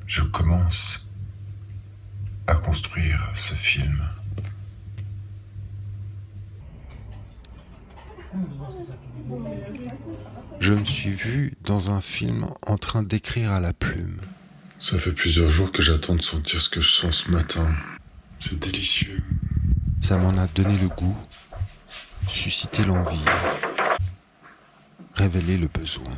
Je commence à construire ce film. Je me suis vu dans un film en train d'écrire à la plume. Ça fait plusieurs jours que j'attends de sentir ce que je sens ce matin. C'est délicieux. Ça m'en a donné le goût, suscité l'envie, révélé le besoin.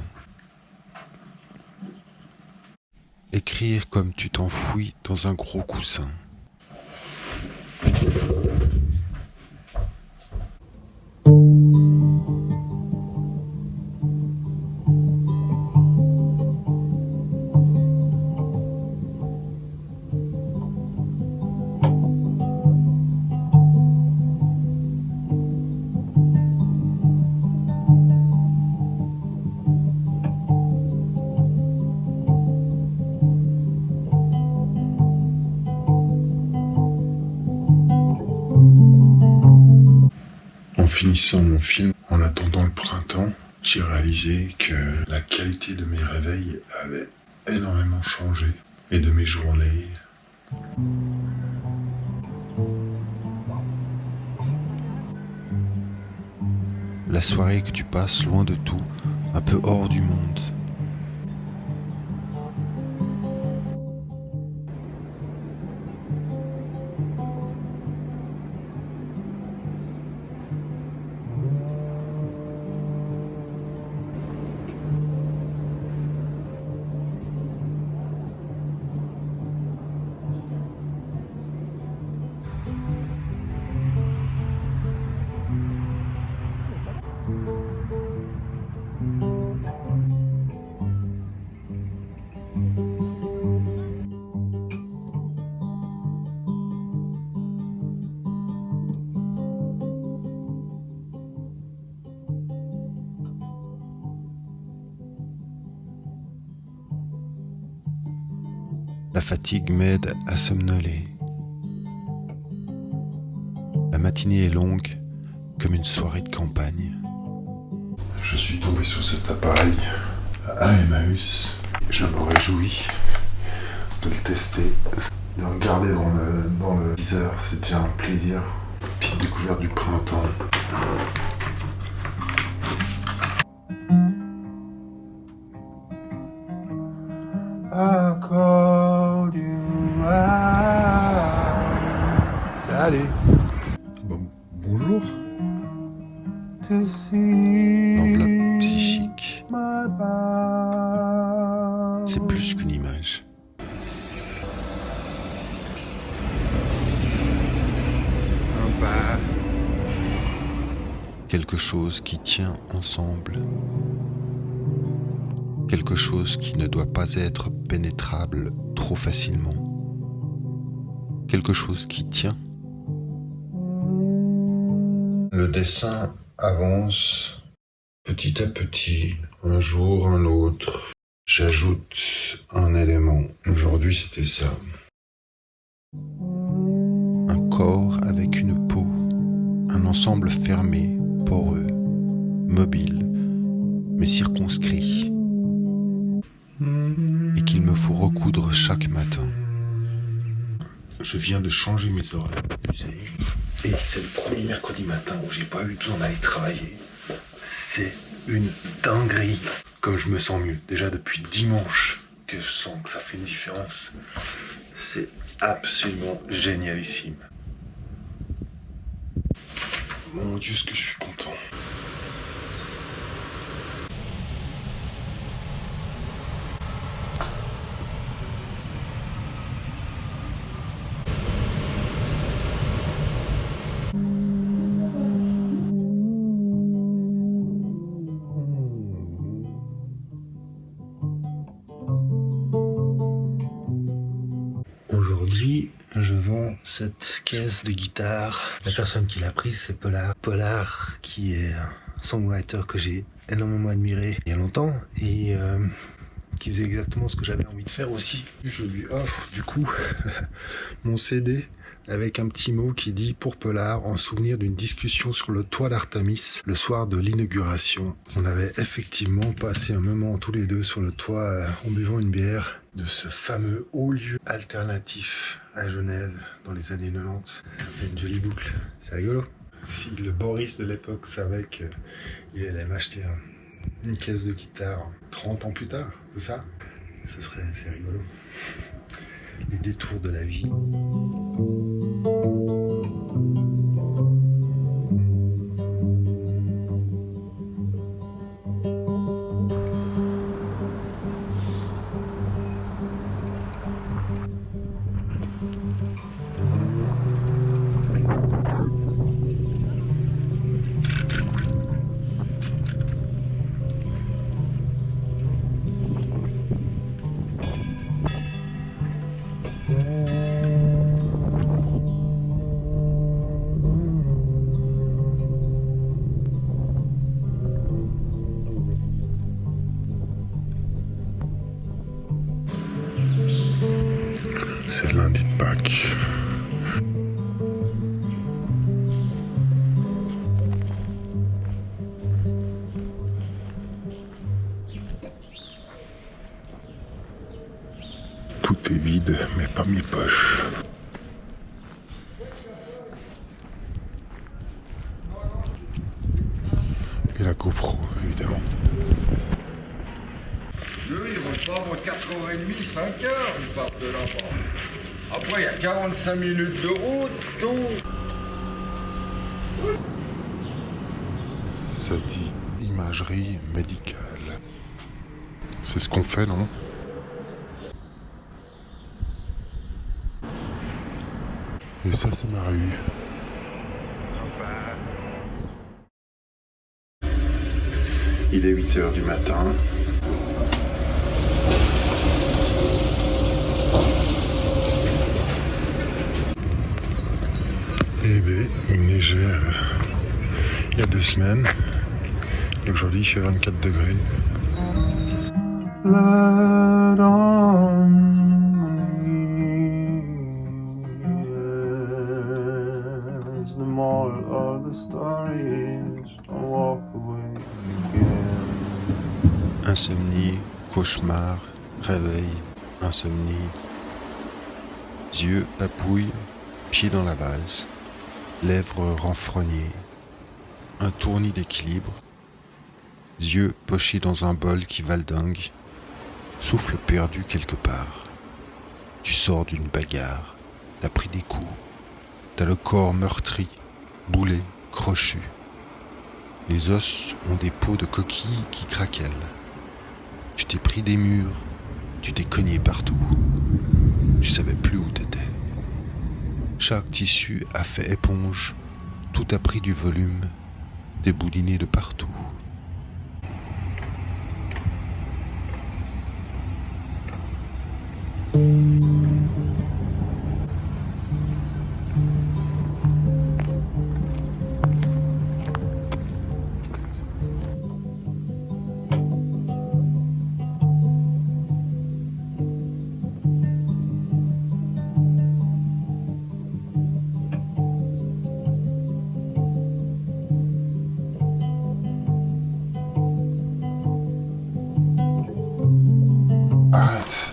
Écrire comme tu t'enfouis dans un gros coussin. En finissant mon film, en attendant le printemps, j'ai réalisé que la qualité de mes réveils avait énormément changé et de mes journées. La soirée que tu passes loin de tout, un peu hors du monde. La fatigue m'aide à somnoler. La matinée est longue comme une soirée de campagne. Je suis tombé sur cet appareil à Emmaüs. Je me réjouis de le tester. De regarder dans le viseur, c'est déjà un plaisir. Petite découverte du printemps. I called you out. Salut. Bonjour. To see L'enveloppe psychique, my bow. c'est plus qu'une image. Sympa. Quelque chose qui tient ensemble. Quelque chose qui ne doit pas être pénétrable trop facilement. Quelque chose qui tient. Le dessin avance petit à petit, un jour, un autre. J'ajoute un élément. Aujourd'hui, c'était ça. Un corps avec une peau. Un ensemble fermé, poreux, mobile, mais circonscrit. Et qu'il me faut recoudre chaque matin. Je viens de changer mes horaires musée et c'est le premier mercredi matin où j'ai pas eu besoin d'aller travailler. C'est une dinguerie. Comme je me sens mieux. Déjà depuis dimanche que je sens que ça fait une différence. C'est absolument génialissime. Mon Dieu, ce que je suis content. Aujourd'hui, je vends cette caisse de guitare. La personne qui l'a prise, c'est Polar. Polar, qui est un songwriter que j'ai énormément admiré il y a longtemps et qui faisait exactement ce que j'avais envie de faire aussi. Je lui offre du coup mon CD avec un petit mot qui dit pour Pelard, en souvenir d'une discussion sur le toit d'Artemis le soir de l'inauguration. On avait effectivement passé un moment tous les deux sur le toit en buvant une bière de ce fameux haut lieu alternatif à Genève dans les années 90. C'est une jolie boucle, c'est rigolo. Si le Boris de l'époque savait qu'il allait m'acheter une caisse de guitare 30 ans plus tard, c'est ça? C'est rigolo. Les détours de la vie. C'est lundi de Pâques. Tout est vide, mais pas mes poches. Et la GoPro, évidemment. Eux, ils vont pas avant 4h30, 5h, ils partent de là-bas. Après, il y a 45 minutes de route, tout. Ça dit imagerie médicale. C'est ce qu'on fait, non? Et ça, c'est ma rue. Il est 8h du matin. Eh bien, il neigeait il y a 2 semaines. Et aujourd'hui, il fait 24 degrés. Blood on me. Yes, the moral of the story is don't walk away again. Insomnie, cauchemar, réveil, insomnie. Yeux, papouille, pieds dans la vase, lèvres renfrognées, un tournis d'équilibre, yeux pochés dans un bol qui valdingue, souffle perdu quelque part. Tu sors d'une bagarre, t'as pris des coups, t'as le corps meurtri, boulé, crochu. Les os ont des peaux de coquilles qui craquellent. Tu t'es pris des murs, tu t'es cogné partout. Tu savais plus où t'étais. Chaque tissu a fait éponge, tout a pris du volume, débouliné de partout.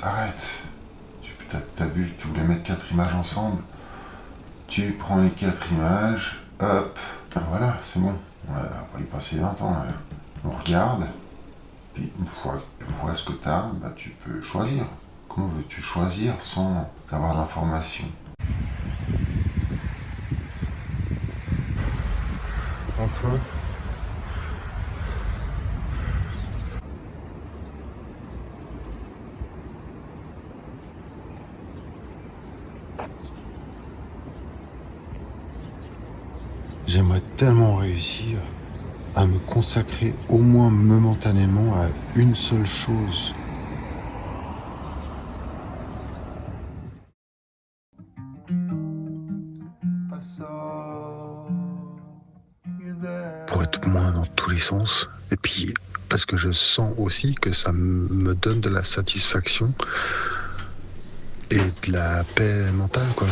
Arrête. T'as vu que tu voulais mettre 4 images ensemble. Tu prends les 4 images, hop, voilà, c'est bon. On va y passer 20 ans. Là. On regarde, puis une fois que tu vois ce que t'as, bah, tu peux choisir. Comment veux-tu choisir sans avoir l'information? Enfin. J'aimerais tellement réussir à me consacrer au moins momentanément à une seule chose. Pour être moins dans tous les sens. Et puis, parce que je sens aussi que ça me donne de la satisfaction et de la paix mentale, quoi.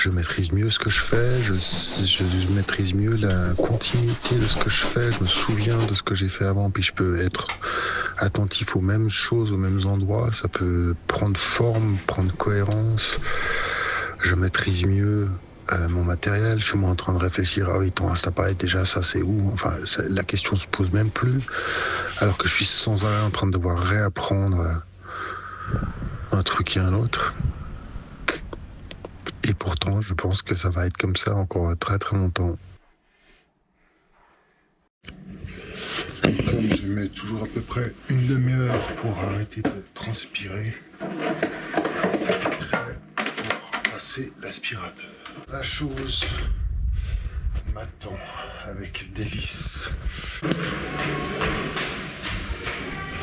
je maîtrise mieux ce que je fais, je maîtrise mieux la continuité de ce que je fais, je me souviens de ce que j'ai fait avant, puis je peux être attentif aux mêmes choses, aux mêmes endroits, ça peut prendre forme, prendre cohérence, je maîtrise mieux mon matériel, je suis moins en train de réfléchir, ah oui, ton appareil déjà, ça c'est où, enfin la question se pose même plus, alors que je suis sans arrêt en train de devoir réapprendre un truc et un autre. Et pourtant, je pense que ça va être comme ça encore très très longtemps. Comme je mets toujours à peu près une demi-heure pour arrêter de transpirer, pour passer l'aspirateur. La chose m'attend avec délice.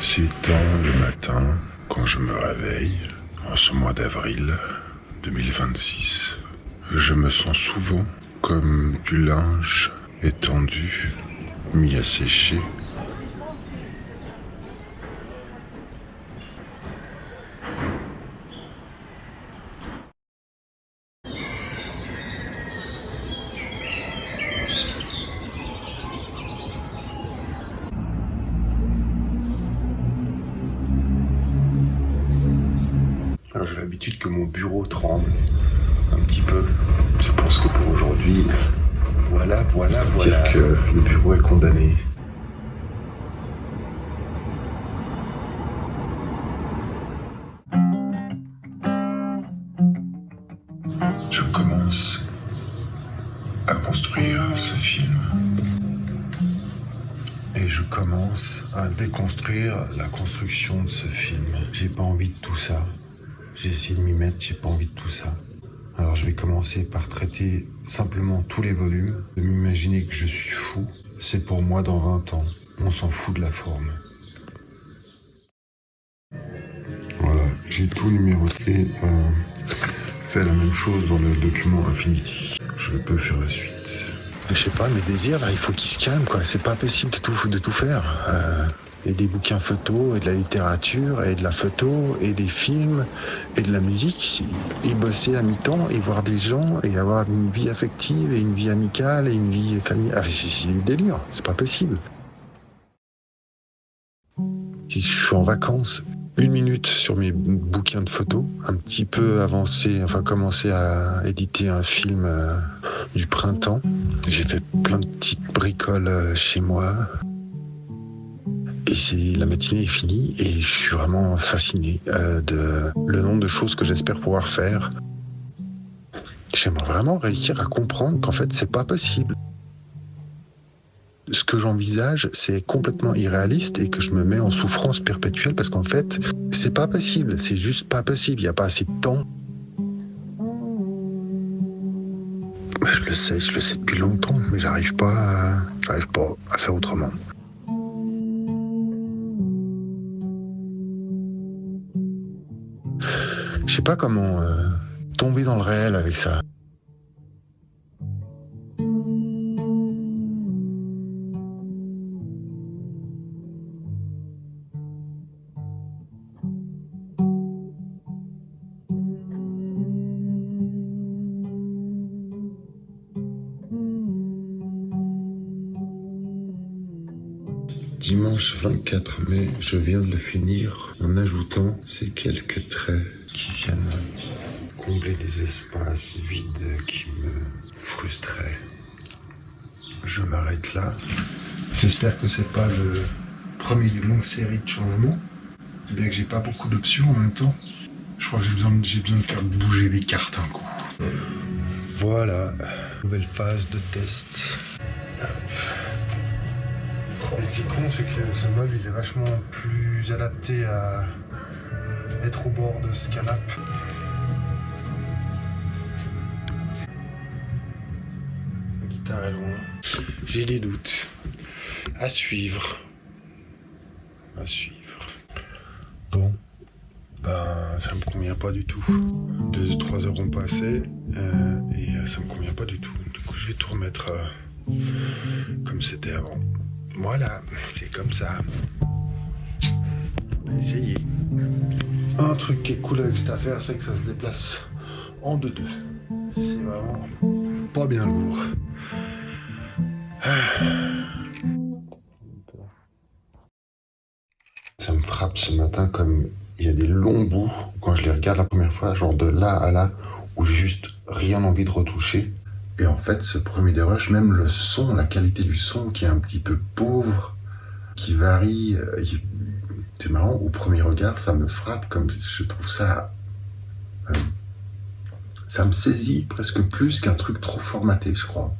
C'est tard le matin quand je me réveille en ce mois d'avril 2026. Je me sens souvent comme du linge étendu, mis à sécher. Alors j'ai l'habitude que mon bureau tremble un petit peu. Je pense que pour aujourd'hui, voilà. Dire que le bureau est condamné. Je commence à construire ce film. Et je commence à déconstruire la construction de ce film. J'ai pas envie de tout ça. J'ai essayé de m'y mettre, j'ai pas envie de tout ça. Alors je vais commencer par traiter simplement tous les volumes, de m'imaginer que je suis fou. C'est pour moi dans 20 ans. On s'en fout de la forme. Voilà, j'ai tout numéroté. Fait la même chose dans le document Infinity. Je peux faire la suite. Je sais pas, mes désirs là, il faut qu'ils se calment quoi. C'est pas possible de tout faire. Et des bouquins photos, et de la littérature, et de la photo, et des films, et de la musique, et bosser à mi-temps, et voir des gens, et avoir une vie affective, et une vie amicale, et une vie familiale. Ah, c'est du délire, c'est pas possible. Si je suis en vacances, 1 minute sur mes bouquins de photos, un petit peu avancé, enfin commencer à éditer un film du printemps. J'ai fait plein de petites bricoles chez moi. Et la matinée est finie et je suis vraiment fasciné de le nombre de choses que j'espère pouvoir faire. J'aimerais vraiment réussir à comprendre qu'en fait c'est pas possible. Ce que j'envisage c'est complètement irréaliste et que je me mets en souffrance perpétuelle parce qu'en fait c'est pas possible, c'est juste pas possible, il n'y a pas assez de temps. Je le sais depuis longtemps mais j'arrive pas à faire autrement. Je sais pas comment tomber dans le réel avec ça. Dimanche 24 mai, je viens de le finir en ajoutant ces quelques traits qui viennent combler des espaces vides qui me frustraient. Je m'arrête là. J'espère que c'est pas le premier d'une longue série de changements, bien que j'ai pas beaucoup d'options en même temps. Je crois que j'ai besoin de faire bouger les cartes un coup. Voilà, nouvelle phase de test. Et ce qui est con, c'est que ce meuble il est vachement plus adapté à être au bord de ce canapé. La guitare est loin. J'ai des doutes. À suivre. Bon, ben ça me convient pas du tout. 2-3 heures ont passé et ça me convient pas du tout. Du coup, je vais tout remettre comme c'était avant. Voilà, c'est comme ça. On va essayer. Un truc qui est cool avec cette affaire, c'est que ça se déplace en 2-2. C'est vraiment pas bien lourd. Ça me frappe ce matin comme il y a des longs bouts quand je les regarde la première fois, genre de là à là, où j'ai juste rien envie de retoucher. Et en fait, ce premier dérush, même le son, la qualité du son qui est un petit peu pauvre, qui varie, c'est marrant, au premier regard, ça me frappe, comme je trouve ça... ça me saisit presque plus qu'un truc trop formaté, je crois.